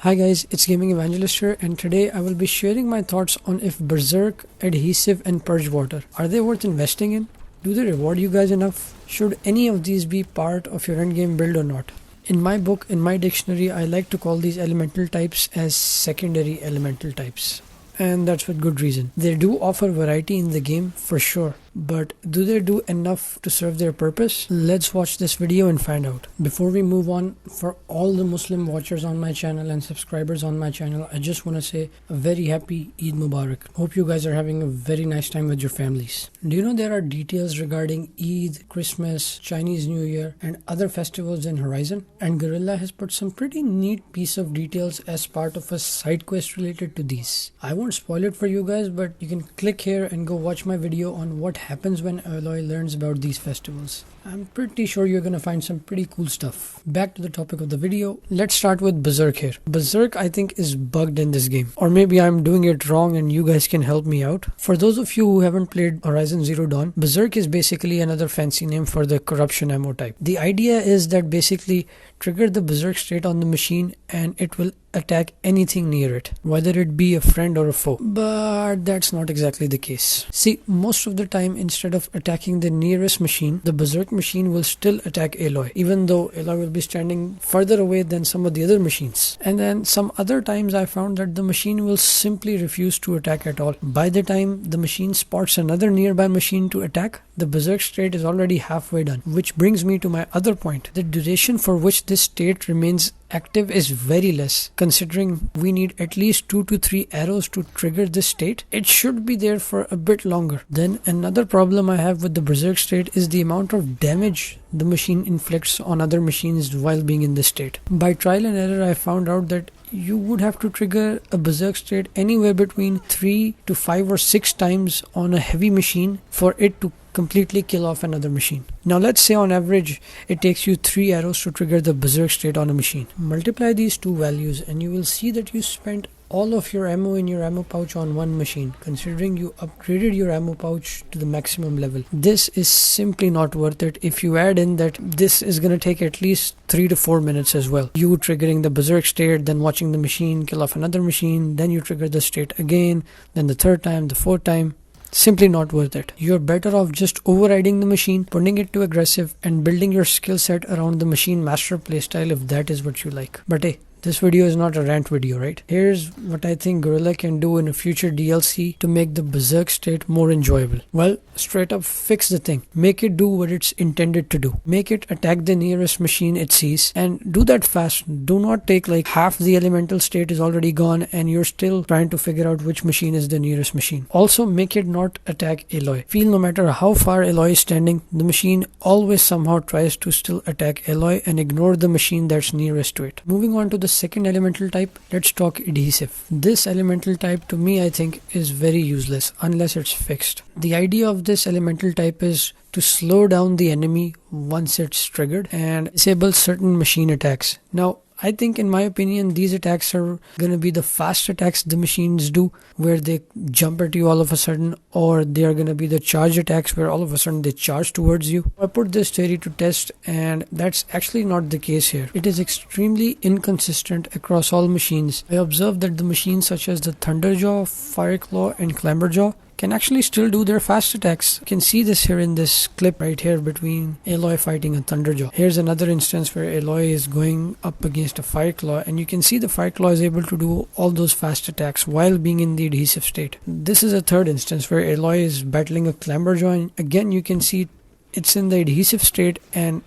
Hi guys, it's Gaming Evangelist here, and today I will be sharing my thoughts on if Berserk, Adhesive and Purgewater are they worth investing in? Do they reward you guys enough? Should any of these be part of your endgame build or not? In my book, in my dictionary, I like to call these elemental types as secondary elemental types. And that's with good reason. They do offer variety in the game for sure, but do they do enough to serve their purpose? Let's watch this video and find out. Before we move on, for all the Muslim watchers on my channel and subscribers on my channel, I just want to say a very happy Eid Mubarak. Hope you guys are having a very nice time with your families. Do you know there are details regarding Eid, Christmas, Chinese New Year and other festivals in Horizon? And Gorilla has put some pretty neat piece of details as part of a side quest related to these. I won't spoil it for you guys, but you can click here and go watch my video on what happens when Aloy learns about these festivals. I'm pretty sure you're gonna find some pretty cool stuff. Back to the topic of the video, let's start with Berserk here. Berserk I think is bugged in this game, or maybe I'm doing it wrong and you guys can help me out. For those of you who haven't played Horizon Zero Dawn, Berserk is basically another fancy name for the corruption ammo type. The idea is that basically trigger the Berserk state on the machine and it will attack anything near it, whether it be a friend or a foe. But that's not exactly the case. See, most of the time instead of attacking the nearest machine, the Berserk machine will still attack Aloy, even though Aloy will be standing further away than some of the other machines. And then some other times I found that the machine will simply refuse to attack at all. By the time the machine spots another nearby machine to attack, the Berserk state is already halfway done. Which brings me to my other point. The duration for which this state remains active is very less. Considering we need at least 2 to 3 arrows to trigger this state, it should be there for a bit longer. Then another problem I have with the Berserk state is the amount of damage the machine inflicts on other machines while being in this state. By trial and error, I found out that you would have to trigger a Berserk state anywhere between 3 to 5 or 6 times on a heavy machine for it to completely kill off another machine. Now let's say on average it takes you 3 arrows to trigger the Berserk state on a machine. Multiply these two values and you will see that you spent all of your ammo in your ammo pouch on one machine, considering you upgraded your ammo pouch to the maximum level. This is simply not worth it if you add in that this is going to take at least 3 to 4 minutes as well. You triggering the Berserk state, then watching the machine kill off another machine, then you trigger the state again, then the third time, the fourth time. Simply not worth it. You're better off just overriding the machine, putting it to aggressive and building your skill set around the machine master playstyle if that is what you like. But hey, this video is not a rant video, right? Here's what I think Gorilla can do in a future DLC to make the Berserk state more enjoyable. Well, straight up fix the thing. Make it do what it's intended to do. Make it attack the nearest machine it sees, and do that fast. Do not take like half the elemental state is already gone and you're still trying to figure out which machine is the nearest machine. Also, make it not attack Aloy. Feel no matter how far Aloy is standing, the machine always somehow tries to still attack Aloy and ignore the machine that's nearest to it. Moving on to the second elemental type, let's talk adhesive. This elemental type to me I think is very useless unless it's fixed. The idea of this elemental type is to slow down the enemy once it's triggered and disable certain machine attacks. Now I think in my opinion these attacks are going to be the fast attacks the machines do, where they jump at you all of a sudden, or they are going to be the charge attacks where all of a sudden they charge towards you. I put this theory to test and that's actually not the case here. It is extremely inconsistent across all machines. I observed that the machines such as the Thunderjaw, Fireclaw and Clamberjaw can actually still do their fast attacks. You can see this here in this clip right here between Aloy fighting a Thunderjaw. Here's another instance where Aloy is going up against a Fireclaw and you can see the Fireclaw is able to do all those fast attacks while being in the adhesive state. This is a third instance where Aloy is battling a Clamberjaw and again you can see it's in the adhesive state. And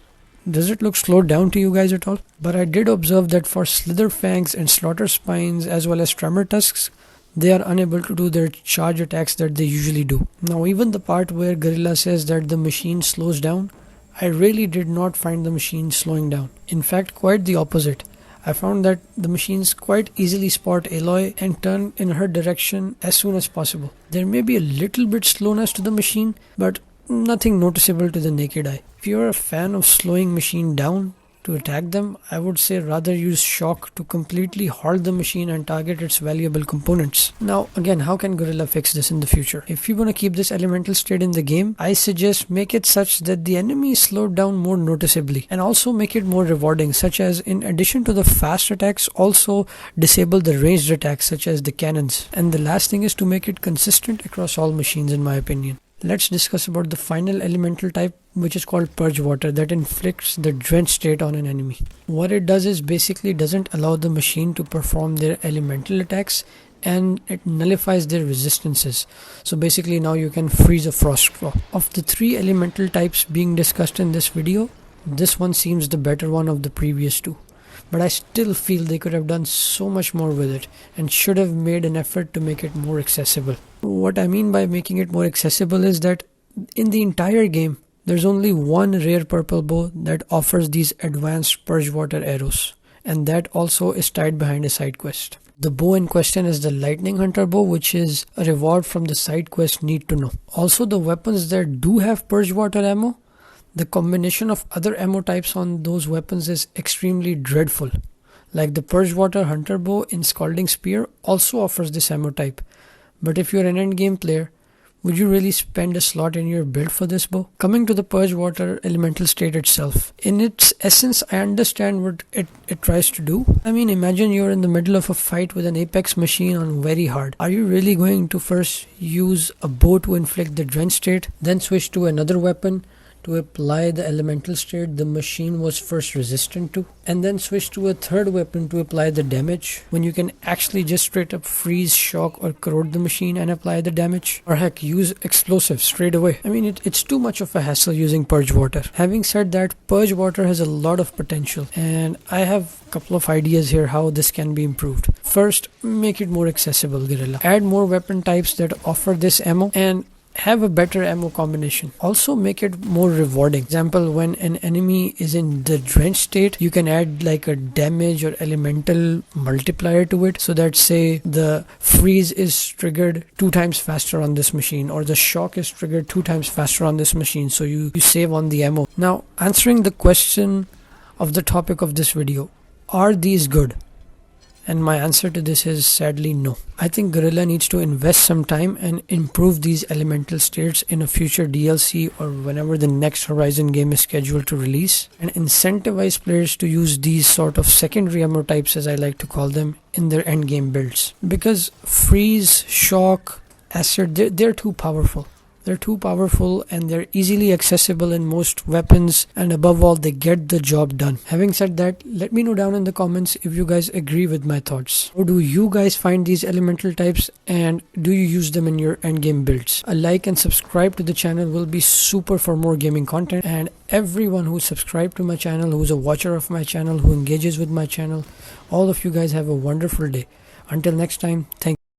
does it look slowed down to you guys at all? But I did observe that for Slither Fangs and Slaughter Spines as well as Tremor Tusks, they are unable to do their charge attacks that they usually do. Now even the part where Gorilla says that the machine slows down, I really did not find the machine slowing down. In fact, quite the opposite. I found that the machines quite easily spot Aloy and turn in her direction as soon as possible. There may be a little bit slowness to the machine, but nothing noticeable to the naked eye. If you're a fan of slowing machine down, to attack them, I would say rather use shock to completely halt the machine and target its valuable components. Now again, how can Gorilla fix this in the future? If you want to keep this elemental state in the game, I suggest make it such that the enemy is slowed down more noticeably, and also make it more rewarding, such as in addition to the fast attacks, also disable the ranged attacks such as the cannons. And the last thing is to make it consistent across all machines, in my opinion. Let's discuss about the final elemental type, which is called Purgewater, that inflicts the drench state on an enemy. What it does is basically doesn't allow the machine to perform their elemental attacks, and it nullifies their resistances. So basically now you can freeze a frost claw. Of the 3 elemental types being discussed in this video, this one seems the better one of the previous 2. But I still feel they could have done so much more with it and should have made an effort to make it more accessible. What I mean by making it more accessible is that in the entire game, there's only one rare purple bow that offers these advanced Purgewater arrows, and that also is tied behind a side quest. The bow in question is the Lightning Hunter bow, which is a reward from the side quest Need to Know. Also, the weapons that do have Purgewater ammo, the combination of other ammo types on those weapons is extremely dreadful. Like the Purgewater Hunter bow in Scalding Spear also offers this ammo type. But if you're an endgame player, would you really spend a slot in your build for this bow? Coming to the Purgewater elemental state itself. In its essence, I understand what it tries to do. I mean, imagine you're in the middle of a fight with an Apex machine on very hard. Are you really going to first use a bow to inflict the drench state, then switch to another weapon to apply the elemental state the machine was first resistant to, and then switch to a third weapon to apply the damage, when you can actually just straight up freeze, shock or corrode the machine and apply the damage? Or heck, use explosives straight away. I mean, it's too much of a hassle using Purgewater. Having said that, Purgewater has a lot of potential, and I have a couple of ideas here how this can be improved. First, make it more accessible, Gorilla. Add more weapon types that offer this ammo, and have a better ammo combination. Also make it more rewarding. Example, when an enemy is in the drench state, you can add like a damage or elemental multiplier to it, so that say the freeze is triggered 2 times faster on this machine, or the shock is triggered 2 times faster on this machine, so you save on the ammo. Now, answering the question of the topic of this video, are these good? And my answer to this is sadly no. I think Gorilla needs to invest some time and improve these elemental states in a future DLC or whenever the next Horizon game is scheduled to release, and incentivize players to use these sort of secondary ammo types, as I like to call them, in their endgame builds. Because freeze, shock, acid, they're too powerful. They're too powerful and they're easily accessible in most weapons, and above all, they get the job done. Having said that, let me know down in the comments if you guys agree with my thoughts. How do you guys find these elemental types, and do you use them in your endgame builds? A like and subscribe to the channel will be super for more gaming content, and everyone who's subscribed to my channel, who's a watcher of my channel, who engages with my channel, all of you guys have a wonderful day. Until next time, thank you.